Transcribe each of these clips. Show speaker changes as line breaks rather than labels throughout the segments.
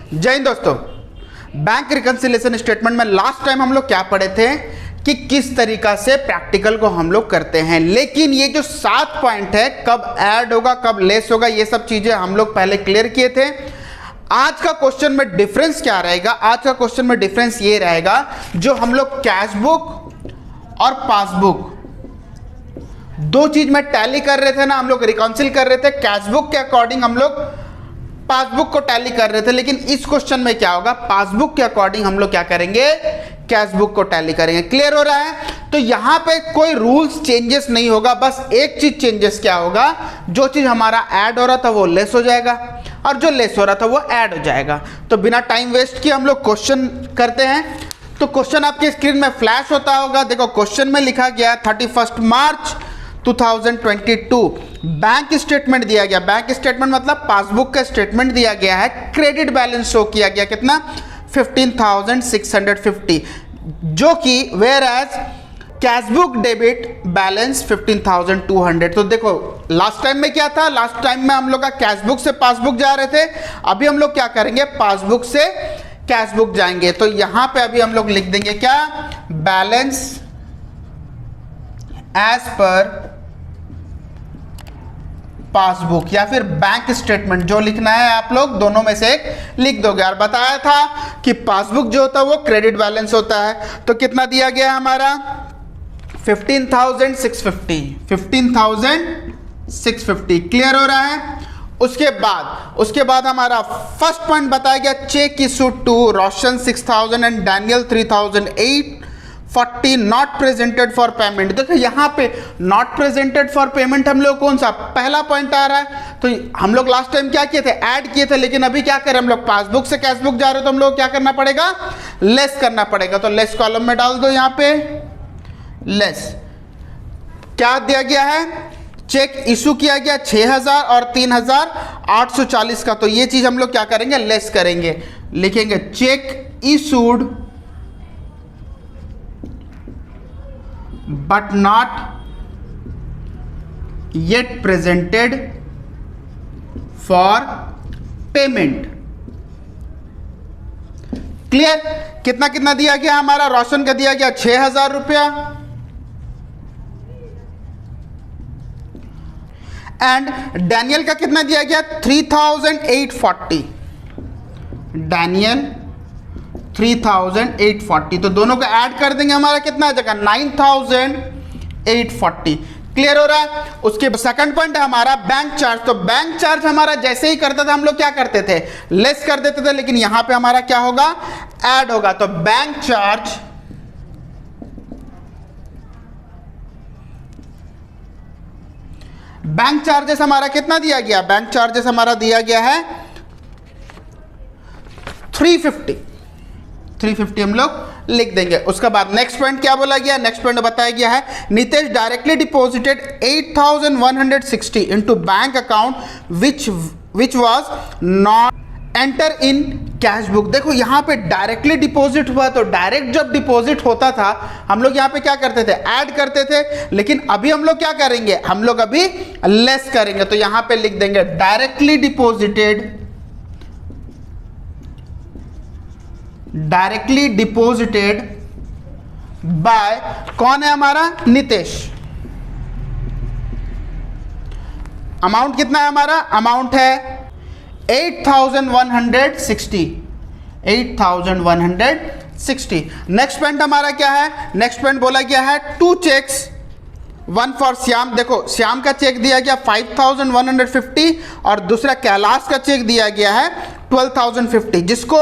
जय हिंद दोस्तों। Bank reconciliation statement में लास्ट टाइम हम लोग क्या पढ़े थे कि किस तरीका से प्रैक्टिकल को हम लोग करते हैं, लेकिन ये जो 7 पॉइंट है कब ऐड होगा कब लेस होगा ये सब चीजें हम लोग पहले क्लियर किए थे। आज का क्वेश्चन में डिफरेंस क्या रहेगा? आज का क्वेश्चन में डिफरेंस ये रहेगा, जो हम लोग कैश बुक और पासबुक दो चीज में टैली कर रहे थे ना, हम लोग रिकॉन्सिल कर रहे थे कैश बुक के अकॉर्डिंग, हम लोग पासबुक को टैली कर रहे थे। लेकिन इस क्वेश्चन में क्या होगा, पासबुक के अकॉर्डिंग हम लोग क्या करेंगे, कैश बुक को टैली करेंगे। क्लियर हो रहा है? तो यहां पे कोई रूल्स चेंजेस नहीं होगा, बस एक चीज चेंजेस क्या होगा, जो चीज हमारा ऐड हो रहा था वो लेस हो जाएगा और जो लेस हो रहा था वो ऐड हो जाएगा। तो बिना टाइम वेस्ट किए हम लोग क्वेश्चन करते हैं। तो क्वेश्चन आपकी स्क्रीन में फ्लैश होता होगा। देखो क्वेश्चन में लिखा गया 31 मार्च 2022 बैंक स्टेटमेंट दिया गया। बैंक स्टेटमेंट मतलब पासबुक का स्टेटमेंट दिया गया है। क्रेडिट बैलेंस शो किया गया कितना, 15,650, जो कि whereas cash book debit balance 15,200। तो देखो लास्ट टाइम में क्या था, लास्ट टाइम में हम लोग का कैश बुक से पासबुक जा रहे थे, अभी हम लोग क्या करेंगे, पासबुक से कैश बुक जाएंगे। तो यहां पे अभी हम लोग लिख देंगे क्या, बैलेंस एज पर पासबुक या फिर बैंक स्टेटमेंट, जो लिखना है आप लोग दोनों में से एक लिख दोगे। और बताया था कि पासबुक जो होता है वो क्रेडिट बैलेंस होता है। तो कितना दिया गया है हमारा, 15,650, 15,650। क्लियर हो रहा है? उसके बाद हमारा फर्स्ट पॉइंट बताया गया, cheque issued to Roshan 6,000 and Daniel 3,840 not presented for payment. देखो यहाँ पे नॉट प्रेजेंटेड फॉर पेमेंट हम लोग कौन सा पहला पॉइंट आ रहा है। तो हम लोग लास्ट टाइम क्या किए थे, ऐड किए थे, लेकिन अभी क्या करें हम लोग, पासबुक से कैश बुक जा रहे हो तो हम लोग क्या करना पड़ेगा, लेस करना पड़ेगा। तो लेस कॉलम में डाल दो यहाँ पे लेस। क्या दिया गया है, चेक इशू किया गया 6,000 और 3,840 का। तो ये चीज हम लोग क्या करेंगे, लेस करेंगे, लिखेंगे check issued but not yet presented for payment। Clear? कितना कितना दिया गया हमारा, रोशन का दिया गया 6,000 रुपया एंड डैनियल का कितना दिया गया, 3,840। डैनियल 3,840, तो दोनों को ऐड कर देंगे, हमारा कितना आ जाएगा, 9,840। क्लियर हो रहा है? उसके सेकंड पॉइंट है हमारा बैंक चार्ज। तो बैंक चार्ज हमारा जैसे ही करता था हम लोग क्या करते थे, लेस कर देते थे, लेकिन यहां पे हमारा क्या होगा, ऐड होगा। तो बैंक चार्जेस हमारा कितना दिया गया, बैंक चार्जेस हमारा दिया गया है 350 हम लोग लिख देंगे। उसके बाद नेक्स्ट पॉइंट क्या बोला गया, नेक्स्ट पॉइंट बताया गया है, Nitesh directly deposited 8,160 into bank account which was not enter in cash book. देखो यहाँ पे डायरेक्टली डिपॉजिट हुआ, तो डायरेक्ट जब डिपॉजिट होता था हम लोग यहाँ पे क्या करते थे, ऐड करते थे, लेकिन अभी हम लोग क्या करेंगे, हम लोग अभी लेस करेंगे। तो यहाँ पे लिख देंगे डायरेक्टली डिपॉजिटेड बाय, कौन है हमारा, नितेश। अमाउंट कितना है हमारा, अमाउंट है 8,160, 8,160। नेक्स्ट पॉइंट हमारा क्या है, नेक्स्ट पॉइंट बोला गया है 2 चेक्स, 1 फॉर श्याम। देखो श्याम का चेक दिया गया 5,150 और दूसरा कैलाश का चेक दिया गया है 12,050, जिसको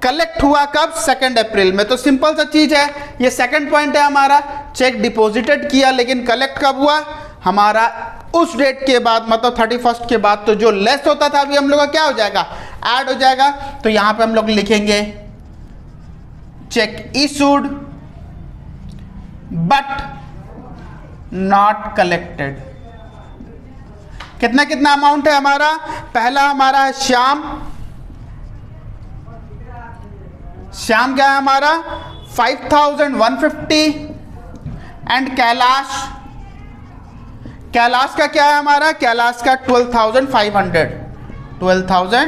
कलेक्ट हुआ कब, 2 अप्रैल में। तो सिंपल सा चीज है, ये सेकंड पॉइंट है हमारा, चेक डिपॉजिटेड किया लेकिन कलेक्ट कब हुआ, हमारा उस डेट के बाद, मतलब 31 के बाद। तो जो लेस होता था अभी हम लोग का क्या हो जाएगा, ऐड हो जाएगा। तो यहां पे हम लोग लिखेंगे check issued but not collected. कितना कितना अमाउंट है हमारा, पहला हमारा है श्याम क्या है हमारा 5,150 एंड कैलाश का क्या है हमारा, कैलाश का 12,500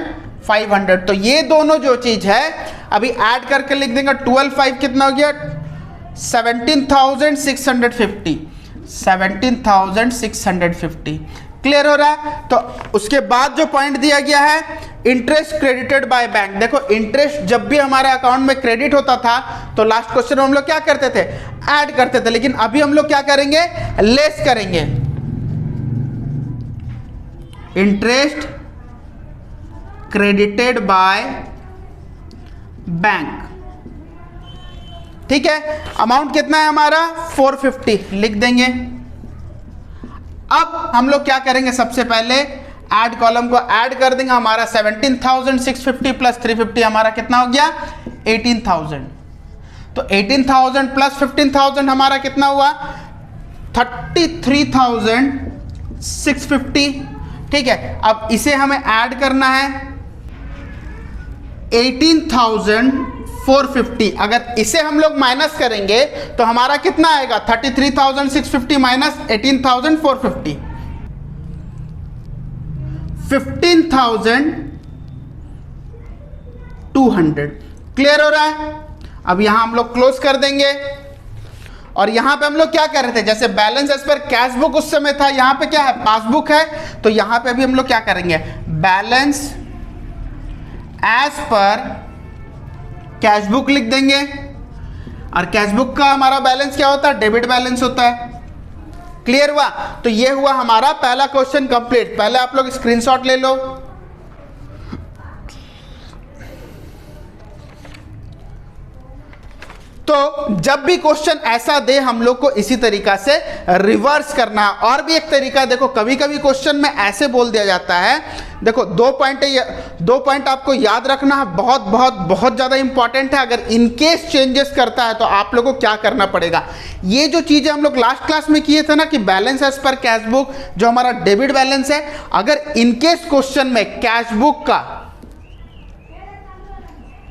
500। तो ये दोनों जो चीज है अभी ऐड करके लिख देंगे 12 5 कितना हो गया 17,650। 17,650 क्लियर हो रहा है। तो उसके बाद जो पॉइंट दिया गया है इंटरेस्ट क्रेडिटेड बाय बैंक। देखो इंटरेस्ट जब भी हमारे अकाउंट में क्रेडिट होता था तो लास्ट क्वेश्चन में हम लोग क्या करते थे ऐड करते थे, लेकिन अभी हम लोग क्या करेंगे लेस करेंगे। इंटरेस्ट क्रेडिटेड बाय बैंक, ठीक है। अमाउंट कितना है हमारा 450 लिख देंगे। अब हम लोग क्या करेंगे सबसे पहले ऐड कॉलम को ऐड कर देंगे। हमारा 17,650 प्लस 350 हमारा कितना हो गया 18,000। तो 18,000 प्लस 15,000 हमारा कितना हुआ 33,650, ठीक है। अब इसे हमें ऐड करना है 18,450। अगर इसे हम लोग माइनस करेंगे तो हमारा कितना आएगा 33,650 माइनस 18,450 15,200। क्लियर हो रहा है। अब यहां हम लोग क्लोज कर देंगे और यहां पे हम लोग क्या कर रहे थे जैसे balance as per cash book उस समय था, यहां पे क्या है पासबुक है। तो यहां पे भी हम लोग क्या करेंगे balance as per cash book लिख देंगे। और कैश बुक का हमारा बैलेंस क्या होता है डेबिट बैलेंस होता है। क्लियर हुआ। तो ये हुआ हमारा पहला क्वेश्चन कंप्लीट। पहले आप लोग स्क्रीनशॉट ले लो। तो जब भी क्वेश्चन ऐसा दे हम लोग को इसी तरीका से रिवर्स करना है। और भी एक तरीका देखो, कभी कभी क्वेश्चन में ऐसे बोल दिया जाता है, देखो 2 पॉइंट है, 2 पॉइंट आपको याद रखना है, बहुत बहुत बहुत ज़्यादा इंपॉर्टेंट है। अगर इनकेस चेंजेस करता है तो आप लोगों को क्या करना पड़ेगा। ये जो चीज़ें हम लोग लास्ट क्लास में किए थे ना कि balance as per cash book जो हमारा डेबिट बैलेंस है, अगर इनकेस क्वेश्चन में कैश बुक का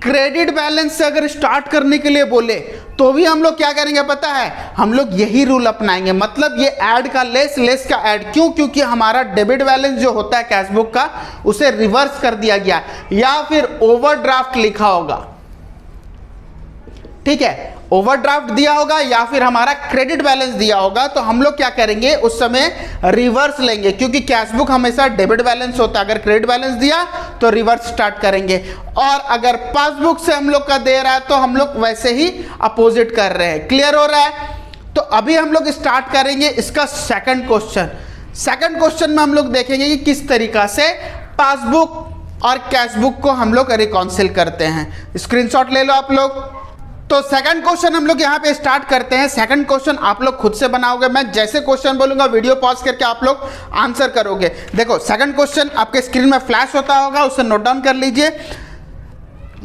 क्रेडिट बैलेंस से अगर स्टार्ट करने के लिए बोले तो भी हम लोग क्या करेंगे पता है, हम लोग यही रूल अपनाएंगे। मतलब ये ऐड का लेस, लेस का ऐड। क्यों? क्योंकि हमारा डेबिट बैलेंस जो होता है कैश बुक का उसे रिवर्स कर दिया गया या फिर ओवरड्राफ्ट लिखा होगा, ठीक है। ओवरड्राफ्ट दिया होगा या फिर हमारा क्रेडिट बैलेंस दिया होगा तो हम लोग क्या करेंगे उस समय रिवर्स लेंगे, क्योंकि कैश बुक हमेशा डेबिट बैलेंस होता है। अगर क्रेडिट बैलेंस दिया तो रिवर्स स्टार्ट करेंगे, और अगर पासबुक से हम लोग का दे रहा है तो हम लोग वैसे ही अपोजिट कर रहे हैं। क्लियर हो रहा है। तो अभी हम लोग स्टार्ट करेंगे इसका सेकंड क्वेश्चन। सेकंड क्वेश्चन में हम लोग देखेंगे कि किस तरीका से पासबुक और कैश बुक को हम लोग रिकॉन्सिल करते हैं। स्क्रीनशॉट ले लो आप लोग। तो सेकंड क्वेश्चन हम लोग यहाँ पे स्टार्ट करते हैं। सेकंड क्वेश्चन आप लोग खुद से बनाओगे, मैं जैसे क्वेश्चन बोलूंगा वीडियो पॉज करके आप लोग आंसर करोगे। देखो सेकंड क्वेश्चन आपके स्क्रीन में फ्लैश होता होगा, उसे नोट डाउन कर लीजिए।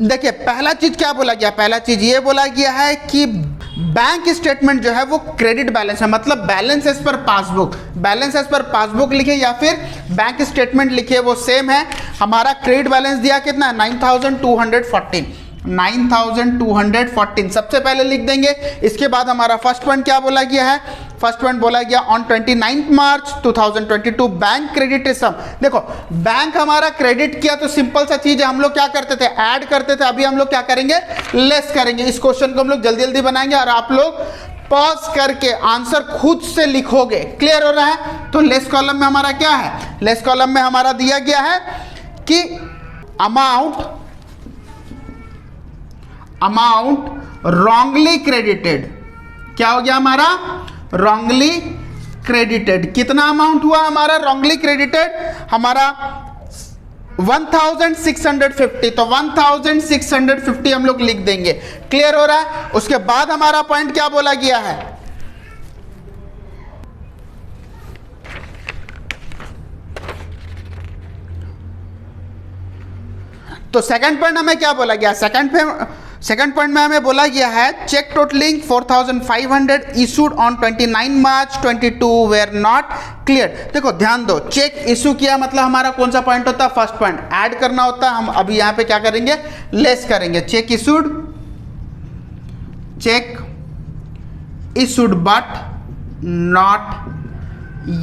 देखिए पहला चीज क्या बोला गया, पहला चीज ये बोला गया है कि बैंक स्टेटमेंट जो है वो क्रेडिट बैलेंस है, मतलब balance as per passbook. Balance as per passbook लिखे या फिर बैंक स्टेटमेंट लिखे वो सेम है। हमारा क्रेडिट बैलेंस दिया कितना है 9,214। 9,214 सबसे पहले लिख देंगे। इसके बाद हमारा फर्स्ट पॉइंट क्या बोला गया है, फर्स्ट पॉइंट बोला गया ऑन 29 मार्च 2022 बैंक क्रेडिट सम। देखो बैंक हमारा क्रेडिट किया तो सिंपल सा चीज है, हम लोग क्या करते थे ऐड करते थे। अभी हम लोग क्या करेंगे लेस करेंगे। इस क्वेश्चन को हम लोग जल्दी जल्दी बनाएंगे और आप लोग पॉज करके आंसर खुद से लिखोगे। क्लियर हो रहा है। तो लेस कॉलम में हमारा क्या है, लेस कॉलम में हमारा दिया गया है कि अमाउंट रॉन्गली क्रेडिटेड। क्या हो गया हमारा रॉन्गली क्रेडिटेड। कितना अमाउंट हुआ हमारा रॉन्गली क्रेडिटेड, हमारा 1,650। तो 1,650 हम लोग लिख देंगे। क्लियर हो रहा है। उसके बाद हमारा पॉइंट क्या बोला गया है, तो सेकंड पॉइंट हमें क्या बोला गया, सेकंड पॉइंट में हमें बोला गया है cheque totalling 4,500 issued on 29 March 22 were not clear. देखो ध्यान दो, चेक इशू किया मतलब हमारा कौन सा पॉइंट होता है, फर्स्ट पॉइंट ऐड करना होता है। हम अभी यहां पे क्या करेंगे लेस करेंगे। Check issued but not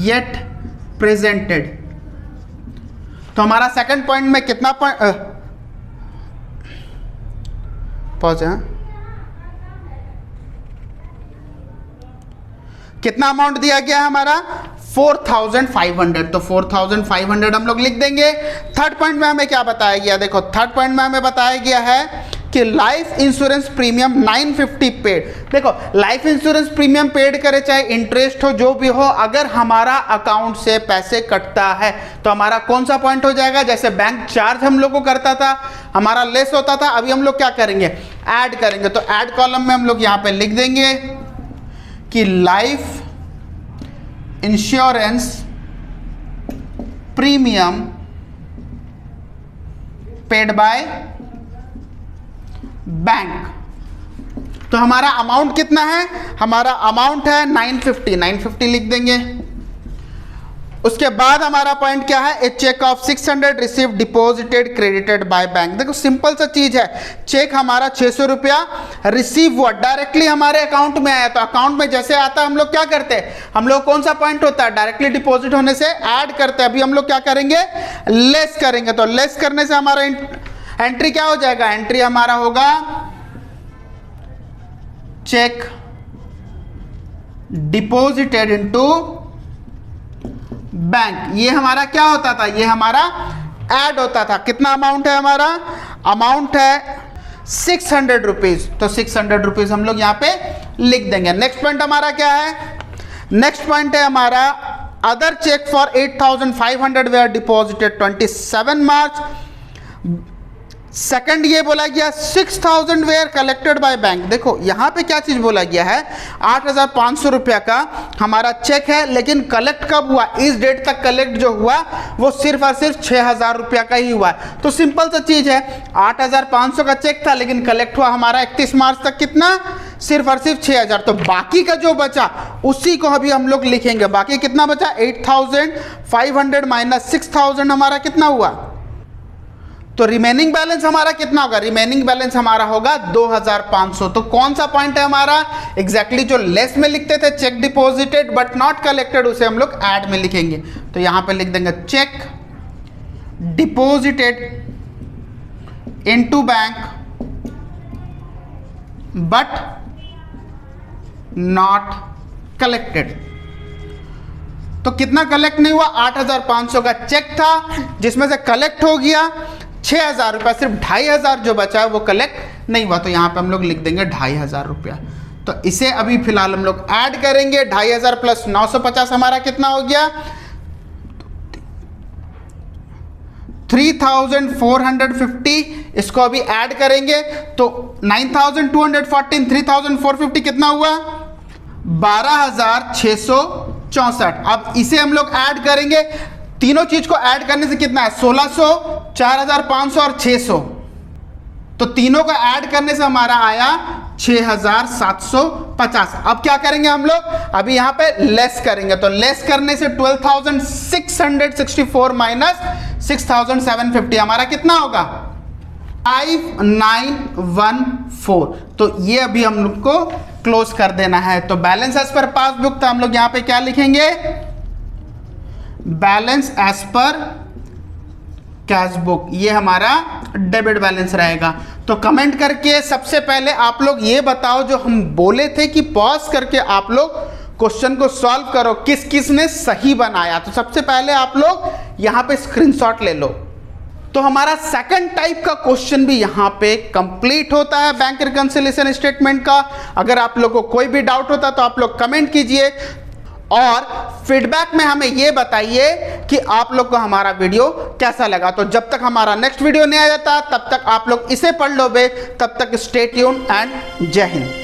yet presented. तो हमारा सेकंड पॉइंट में कितना पॉइंट पॉज है, कितना अमाउंट दिया गया है हमारा 4500, तो 4500 हम लोग लिख देंगे। थर्ड पॉइंट में हमें क्या बताया गया, देखो थर्ड पॉइंट में हमें बताया गया है कि लाइफ इंश्योरेंस प्रीमियम 950 पेड। देखो लाइफ इंश्योरेंस प्रीमियम पेड करे चाहे इंटरेस्ट हो जो भी हो, अगर हमारा अकाउंट से पैसे कटता है तो हमारा कौन सा पॉइंट हो जाएगा, जैसे बैंक चार्ज हम लोग को करता था हमारा लेस होता था, अभी हम लोग क्या करेंगे ऐड करेंगे। तो ऐड कॉलम में हम लोग यहाँ पे लिख देंगे कि life insurance premium paid by bank. तो हमारा अमाउंट कितना है, हमारा अमाउंट है 950 लिख देंगे। उसके बाद हमारा पॉइंट क्या है, a cheque of 600 received deposited credited by bank. देखो सिंपल सा चीज है, चेक हमारा 600 रुपया रिसीव हुआ, डायरेक्टली हमारे अकाउंट में आया, तो अकाउंट में जैसे आता है हम लोग क्या करते हैं, हम लोग कौन सा पॉइंट होता है, डायरेक्टली डिपॉजिट होने से ऐड करते हैं। अभी हम लोग क्या करेंगे लेस करेंगे, तो लेस करने से हमारा एंट्री क्या हो जाएगा, एंट्री हमारा होगा चेक डिपॉजिटेड इनटू बैंक। ये हमारा क्या होता था, ये हमारा ऐड होता था। कितना अमाउंट है हमारा, अमाउंट है 600 रुपीज, तो 600 रुपीज हम लोग यहां पे लिख देंगे। नेक्स्ट पॉइंट हमारा क्या है, नेक्स्ट पॉइंट है हमारा other cheque for 8500 were deposited 27 March. Second ये बोला गया 6000 वेयर कलेक्टेड बाय बैंक। देखो यहां पे क्या चीज बोला गया है, 8500 रुपया का हमारा चेक है, लेकिन कलेक्ट कब हुआ, इस डेट तक कलेक्ट जो हुआ वो सिर्फ और सिर्फ 6000 रुपया का ही हुआ है। तो सिंपल सा चीज है, 8500 का चेक था लेकिन कलेक्ट हुआ हमारा 31 मार्च तक कितना, सिर्फ और सिर्फ 6000। तो बाकी का जो बचा उसी को अभी हम लोग लिखेंगे। बाकी कितना बचा, 8500 माइनस 6000 हमारा कितना हुआ, तो रिमेनिंग बैलेंस हमारा कितना होगा, रिमेनिंग बैलेंस हमारा होगा 2500। तो कौन सा पॉइंट है हमारा, एग्जैक्टली जो लेस में लिखते थे check deposited but not collected, उसे हम लोग ऐड में लिखेंगे। तो यहां पे लिख देंगे check deposited into bank but not collected. तो कितना कलेक्ट नहीं हुआ, 8500 का चेक था जिसमें से कलेक्ट हो गया 6000 रुपया, सिर्फ 2500 जो बचा है वो कलेक्ट नहीं हुआ। तो यहां पे हम लोग लिख देंगे 2500 रुपया। तो इसे अभी फिलहाल हम लोग ऐड करेंगे, 2500 प्लस 950 हमारा कितना हो गया 3450। इसको अभी ऐड करेंगे तो 9214, 3450 कितना हुआ 12664। अब इसे हम लोग ऐड करेंगे, तीनों चीज को ऐड करने से कितना है 1600, 4500 और 600। तो तीनों को ऐड करने से हमारा आया 6750। अब क्या करेंगे हम लोग, अभी यहां पे लेस करेंगे, तो लेस करने से 12664 माइनस 6750 हमारा कितना होगा 5914। तो ये अभी हम लोग को क्लोज कर देना है। तो बैलेंस एज पर पासबुक, तो हम लोग यहां पे क्या लिखेंगे, balance as per cash book, ये हमारा डेबिट बैलेंस रहेगा। तो कमेंट करके सबसे पहले आप लोग ये बताओ, जो हम बोले थे कि पॉज करके आप लोग क्वेश्चन को सॉल्व करो, किस किस ने सही बनाया। तो सबसे पहले आप लोग यहां पे स्क्रीनशॉट ले लो। तो हमारा सेकंड टाइप का क्वेश्चन भी यहां पे कंप्लीट होता है बैंक रिकंसिलिएशन स्टेटमेंट का। अगर आप लोग को कोई भी डाउट होता तो आप लोग कमेंट कीजिए और फीडबैक में हमें यह बताइए कि आप लोग को हमारा वीडियो कैसा लगा। तो जब तक हमारा नेक्स्ट वीडियो नहीं आ जाता तब तक आप लोग इसे पढ़ लो बे, तब तक स्टे ट्यून एंड जय हिंद।